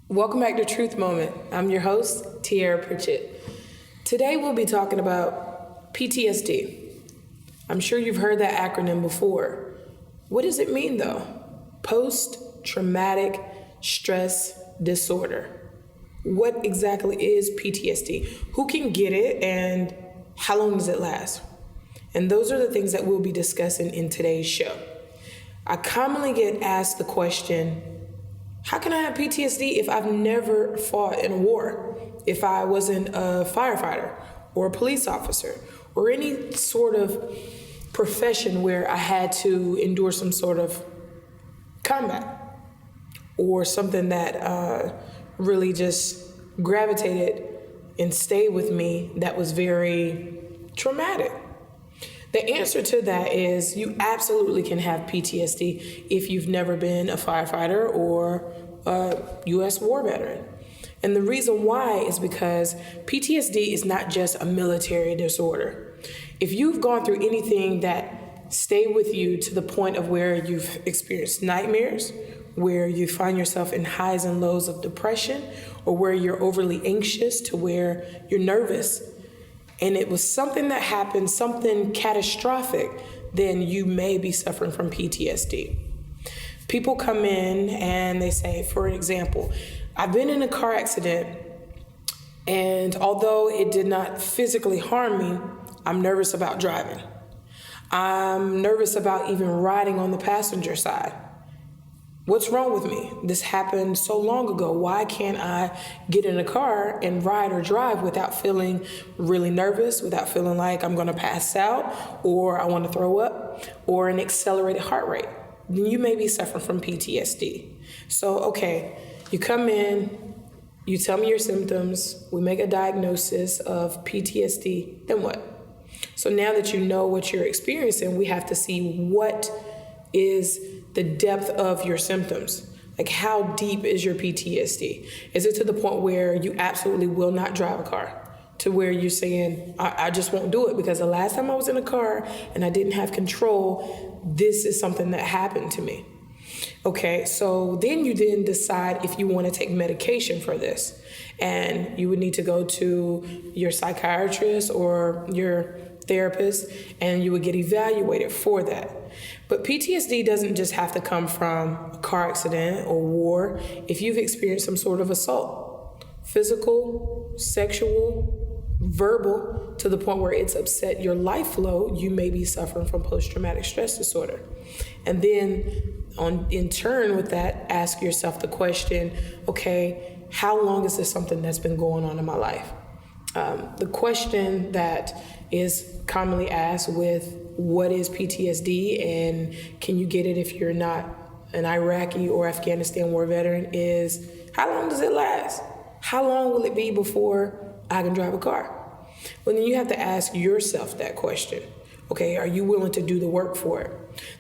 Welcome back to Truth Moment. I'm your host, Tiara Pritchett. Today we'll be talking about PTSD. I'm sure you've heard that acronym before. What does it mean though? Post-traumatic stress disorder. What exactly is PTSD? Who can get it and how long does it last? And those are the things that we'll be discussing in today's show. I commonly get asked the question, how can I have PTSD if I've never fought in a war? If I wasn't a firefighter or a police officer or any sort of profession where I had to endure some sort of combat or something that really just gravitated and stayed with me that was very traumatic. The answer to that is you absolutely can have PTSD if you've never been a firefighter or a U.S. war veteran. And the reason why is because PTSD is not just a military disorder. If you've gone through anything that stayed with you to the point of where you've experienced nightmares, where you find yourself in highs and lows of depression, or where you're overly anxious to where you're nervous, and it was something that happened, something catastrophic, then you may be suffering from PTSD. People come in and they say, for example, I've been in a car accident, and although it did not physically harm me, I'm nervous about driving. I'm nervous about even riding on the passenger side. What's wrong with me? This happened so long ago. Why can't I get in a car and ride or drive without feeling really nervous, without feeling like I'm going to pass out or I want to throw up or an accelerated heart rate? Then you may be suffering from PTSD. So, okay, you come in, you tell me your symptoms, we make a diagnosis of PTSD, then what? So now that you know what you're experiencing, we have to see what is the depth of your symptoms. Like, how deep is your PTSD? Is it to the point where you absolutely will not drive a car? To where you're saying, I just won't do it because the last time I was in a car and I didn't have control, this is something that happened to me. Okay, so then you decide if you want to take medication for this. And you would need to go to your psychiatrist or your therapist, and you would get evaluated for that. But PTSD doesn't just have to come from a car accident or war. If you've experienced some sort of assault, physical, sexual, verbal, to the point where it's upset your life flow, you may be suffering from post-traumatic stress disorder. And then in turn with that, ask yourself the question, okay, how long is this something that's been going on in my life? The question that is commonly asked with what is PTSD and can you get it if you're not an Iraqi or Afghanistan war veteran is, how long does it last? How long will it be before I can drive a car? Well, then you have to ask yourself that question. Okay, are you willing to do the work for it?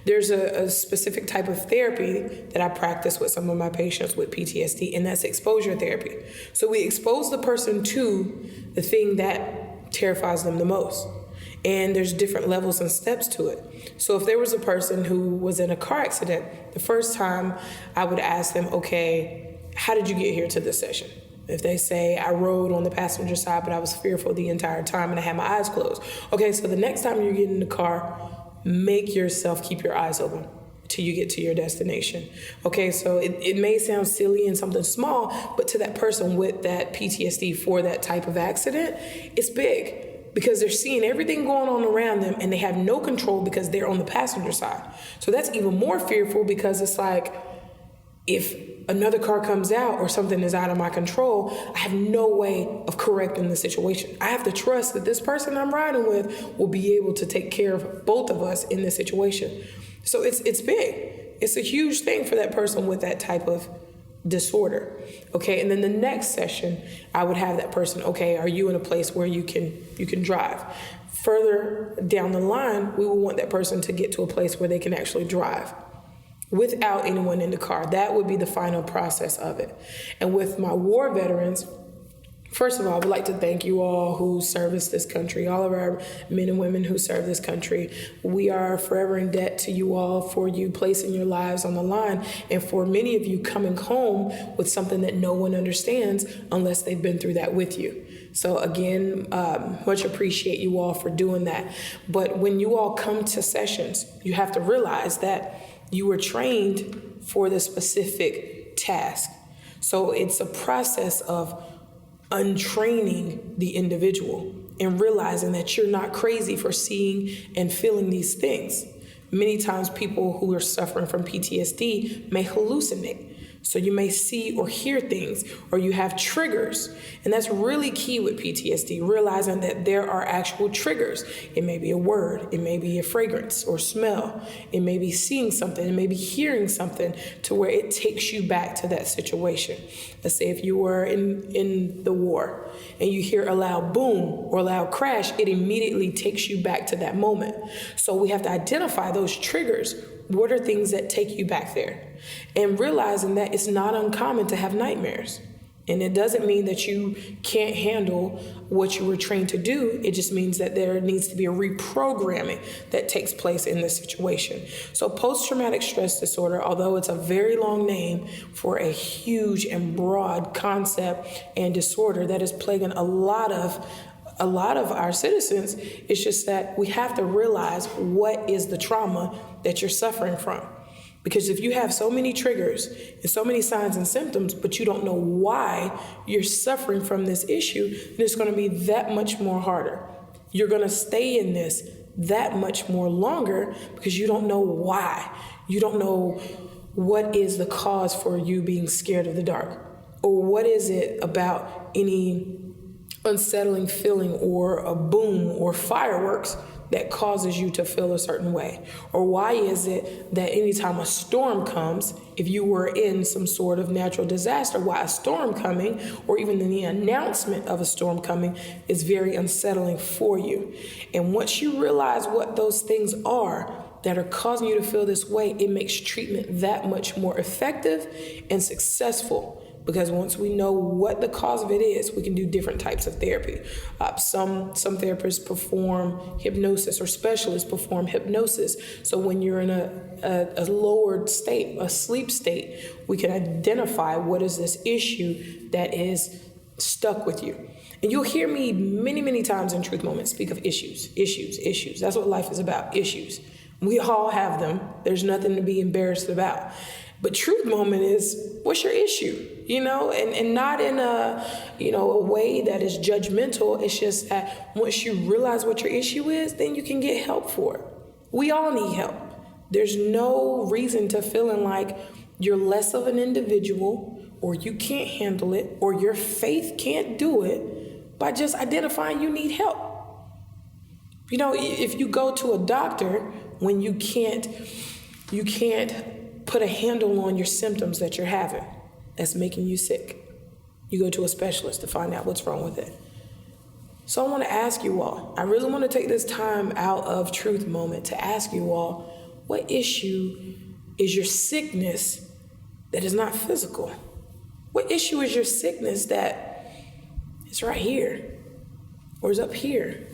There's a specific type of therapy that I practice with some of my patients with PTSD, and that's exposure therapy. So we expose the person to the thing that terrifies them the most. And there's different levels and steps to it. So if there was a person who was in a car accident, the first time I would ask them, okay, how did you get here to this session? If they say, I rode on the passenger side, but I was fearful the entire time and I had my eyes closed. Okay, so the next time you get in the car, make yourself keep your eyes open till you get to your destination. Okay, so it may sound silly and something small, but to that person with that PTSD for that type of accident, it's big because they're seeing everything going on around them and they have no control because they're on the passenger side. So that's even more fearful because it's like, if another car comes out or something is out of my control, I have no way of correcting the situation. I have to trust that this person I'm riding with will be able to take care of both of us in this situation. So it's big. It's a huge thing for that person with that type of disorder. Okay, and then the next session, I would have that person, okay, are you in a place where you can drive? Further down the line, we will want that person to get to a place where they can actually drive without anyone in the car. That would be the final process of it. And with my war veterans, First of all, I would like to thank you all who service this country, all of our men and women who serve this country. We are forever in debt to you all for you placing your lives on the line, and for many of you coming home with something that no one understands unless they've been through that with you. So again, much appreciate you all for doing that. But when you all come to sessions, you have to realize that you were trained for the specific task. So it's a process of untraining the individual and realizing that you're not crazy for seeing and feeling these things. Many times people who are suffering from PTSD may hallucinate. So you may see or hear things, or you have triggers. And that's really key with PTSD, realizing that there are actual triggers. It may be a word, it may be a fragrance or smell, it may be seeing something, it may be hearing something to where it takes you back to that situation. Let's say if you were in the war and you hear a loud boom or a loud crash, it immediately takes you back to that moment. So we have to identify those triggers. What are things that take you back there? And realizing that it's not uncommon to have nightmares. And it doesn't mean that you can't handle what you were trained to do. It just means that there needs to be a reprogramming that takes place in this situation. So post-traumatic stress disorder, although it's a very long name for a huge and broad concept and disorder that is plaguing a lot of our citizens, it's just that we have to realize what is the trauma that you're suffering from. Because if you have so many triggers and so many signs and symptoms, but you don't know why you're suffering from this issue, then it's going to be that much more harder. You're going to stay in this that much more longer because you don't know why. You don't know what is the cause for you being scared of the dark, or what is it about any unsettling feeling or a boom or fireworks that causes you to feel a certain way? Or why is it that anytime a storm comes, if you were in some sort of natural disaster, why a storm coming or even the announcement of a storm coming is very unsettling for you? And once you realize what those things are that are causing you to feel this way, it makes treatment that much more effective and successful. Because once we know what the cause of it is, we can do different types of therapy. Some therapists perform hypnosis, or specialists perform hypnosis. So when you're in a lowered state, a sleep state, we can identify what is this issue that is stuck with you. And you'll hear me many, many times in Truth Moments speak of issues. That's what life is about, issues. We all have them. There's nothing to be embarrassed about. But Truth Moment is, what's your issue? And not in a way that is judgmental. It's just that once you realize what your issue is, then you can get help for it. We all need help. There's no reason to feeling like you're less of an individual, or you can't handle it, or your faith can't do it by just identifying you need help. If you go to a doctor when you can't put a handle on your symptoms that you're having that's making you sick, you go to a specialist to find out what's wrong with it. So I want to ask you all, I really want to take this time out of Truth Moment to ask you all, what issue is your sickness that is not physical? What issue is your sickness that is right here or is up here?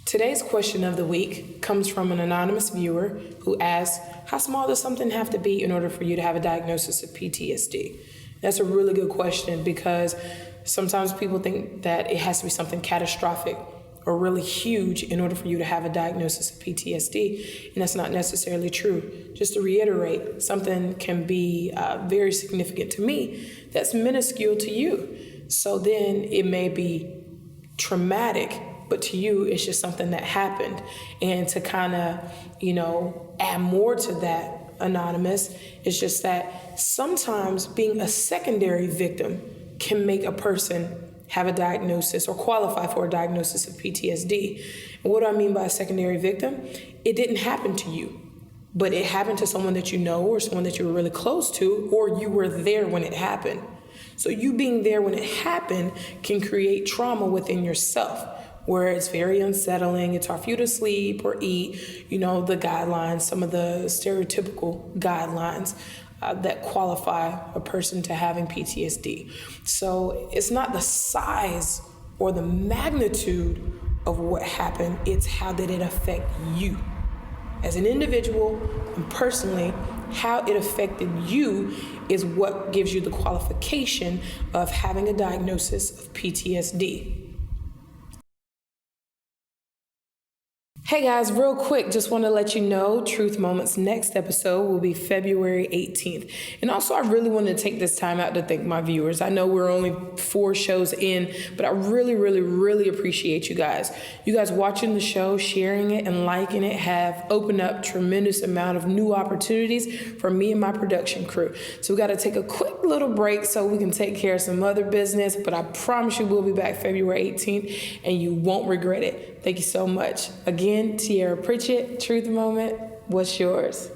Today's question of the week comes from an anonymous viewer who asks, how small does something have to be in order for you to have a diagnosis of PTSD? That's a really good question, because sometimes people think that it has to be something catastrophic or really huge in order for you to have a diagnosis of PTSD, and that's not necessarily true. Just to reiterate, something can be very significant to me that's minuscule to you. So then it may be traumatic, but to you, it's just something that happened. And to kind of, add more to that, Anonymous, it's just that sometimes being a secondary victim can make a person have a diagnosis or qualify for a diagnosis of PTSD. And what do I mean by a secondary victim? It didn't happen to you, but it happened to someone that you know, or someone that you were really close to, or you were there when it happened. So you being there when it happened can create trauma within yourself, where it's very unsettling. It's hard for you to sleep or eat, the guidelines, some of the stereotypical guidelines. that qualify a person to having PTSD. So it's not the size or the magnitude of what happened, it's how did it affect you as an individual and personally. How it affected you is what gives you the qualification of having a diagnosis of PTSD. Hey guys, real quick, just want to let you know Truth Moments next episode will be February 18th. And also, I really want to take this time out to thank my viewers. I know we're only 4 shows in, but I really appreciate you guys. You guys watching the show, sharing it, and liking it have opened up tremendous amount of new opportunities for me and my production crew. So we got to take a quick little break so we can take care of some other business, but I promise you we'll be back February 18th and you won't regret it. Thank you so much. Again, Tiara Pritchett, Truth Moment, what's yours?